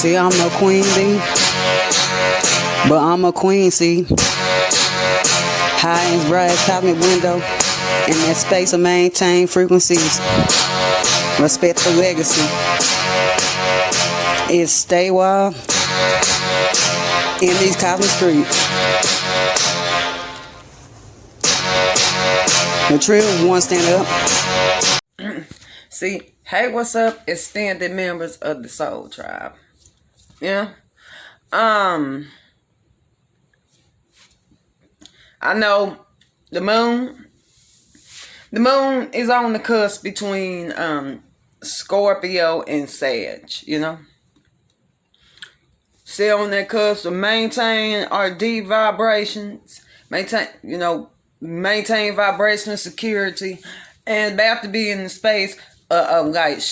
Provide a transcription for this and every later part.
See, I'm no queen bee, but I'm a queen, see. High as bright cosmic window, in that space of maintain frequencies. Respect the legacy. It's stay wild in these cosmic streets. The trio one stand up. See, hey, what's up, extended members of the Soul Tribe? Yeah. I know the moon is on the cusp between Scorpio and Sag, you know. Still on that cusp to maintain our deep vibrations, maintain vibrational security, and about to be in the space of like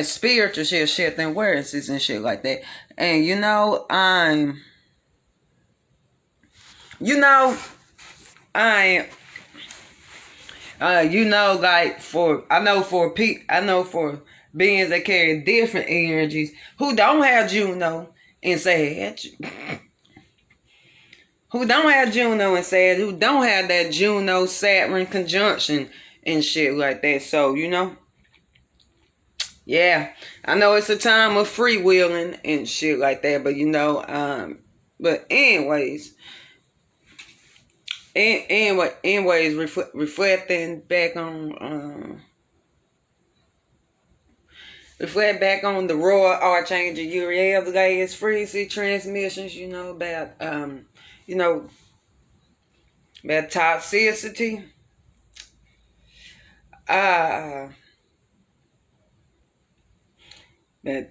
spiritual shit and awarenesses and shit like that. And for beings that carry different energies who don't have Juno and Sag, who don't have that Juno Saturn conjunction and shit like that. So yeah, I know it's a time of freewheeling and shit like that, but reflecting back on the Royal Archangel Uriel's latest frequency transmissions, about toxicity. That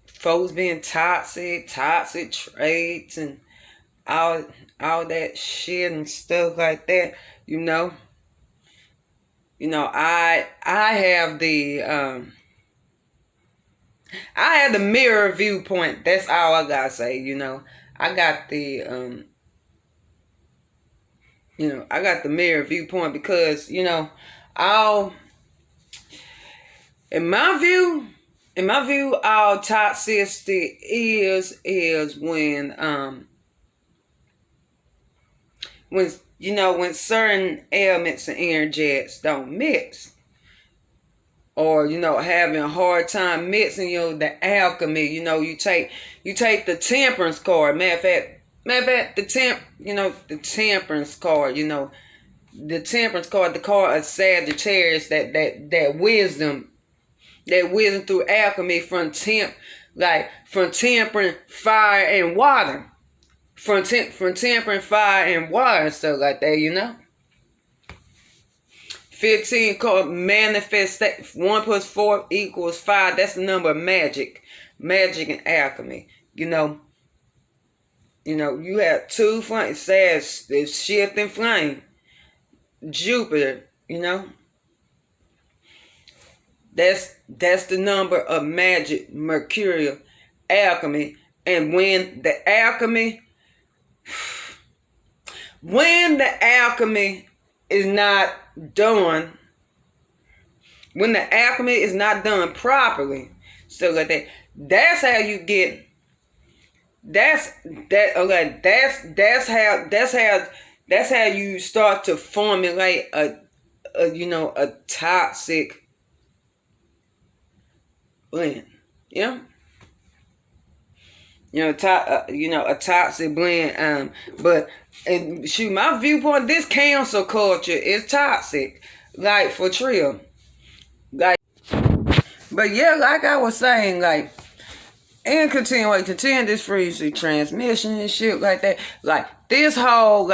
folks being toxic traits and all that shit and stuff like that, I have the mirror viewpoint. That's all I gotta say. I got the I got the mirror viewpoint because in my view, all toxicity is when certain elements and energetics don't mix, or having a hard time mixing the alchemy. You take the temperance card. Matter of fact, the temperance card. The temperance card, the card of Sagittarius, that wisdom through alchemy from tempering fire and water. From tempering fire and water and stuff like that, 15 called manifest. 1 + 4 = 5. That's the number of magic and alchemy. You have 2 flames. It says the shifting flame. Jupiter. That's the number of magic, mercurial, alchemy, and when the alchemy is not done, properly, stuff like that, that's how you get. That's how you start to formulate a toxic blend. A toxic blend. But my viewpoint, this cancel culture is toxic, like for real. But yeah, like I was saying, and continue this frequency transmission and shit like that. This whole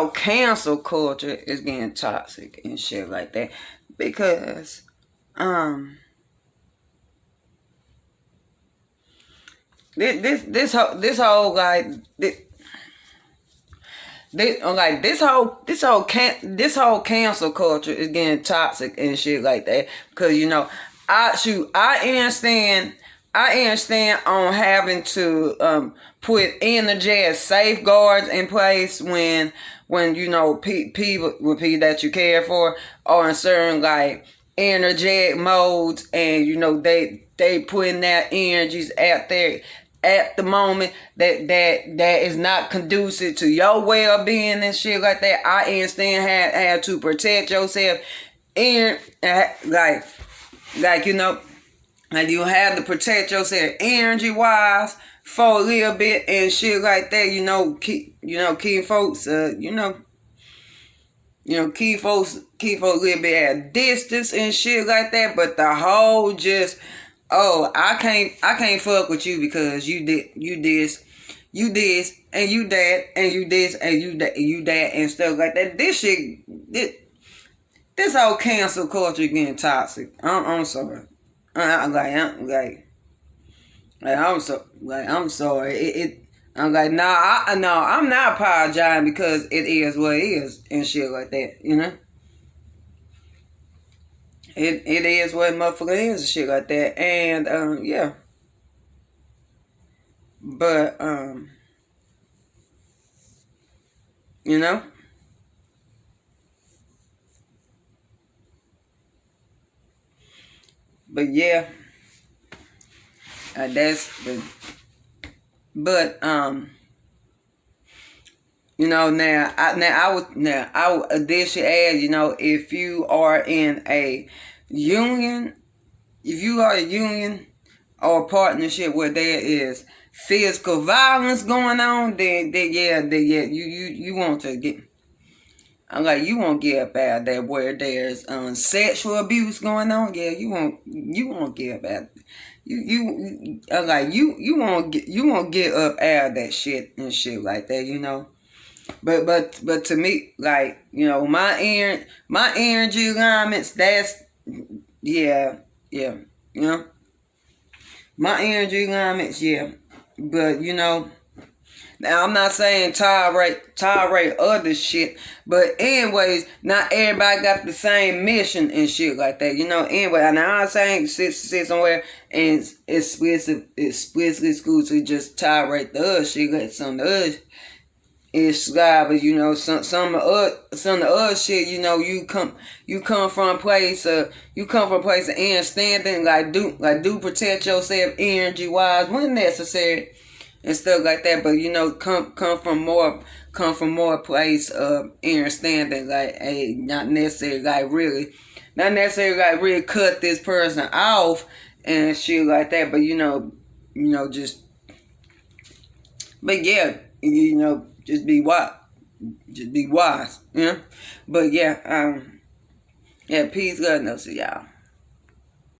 cancel culture is getting toxic and shit like that because this whole cancel culture is getting toxic and shit like that because I understand on having to put energetic safeguards in place when people that you care for are in certain energetic modes, and they putting their energies out there at the moment that is not conducive to your well-being and shit like that. I understand how to protect yourself and like you know, like you have to protect yourself energy wise for a little bit and shit like that. Keep folks keep folks a little bit at distance and shit like that. But the whole just, oh, I can't fuck with you because you this, and you that, and you this, and you that, and stuff like that. This whole cancel culture getting toxic. I'm sorry. I'm sorry. I'm like, nah, I'm not apologizing because it is what it is and shit like that, you know? It is what motherfucker is and shit like that. And, yeah. But, you know? But, yeah. That's the... But you know, now I would additionally add, you know, if you are in a union, or a partnership where there is physical violence going on, then yeah, you want to get. I'm like, you won't get up out there where there's sexual abuse going on. Yeah, you won't get up out. You won't get up out of that shit and shit like that, you know. But to me, like, you know, my energy alignments, that's yeah, you know. My energy alignments, yeah. But you know, now I'm not saying tolerate other shit, but anyways, not everybody got the same mission and shit like that, you know. Anyway, now I'm not saying sit somewhere and explicitly school to just tolerate the other shit, like some of the other is but you know, some of the other shit, you know, you come from a place of understanding, like do protect yourself energy wise when necessary and stuff like that. But you know, come from more place of understanding, like, hey, not necessarily like really cut this person off and shit like that. But you know, just, but yeah, you know, just be wise, you know. But yeah, peace, God knows to y'all.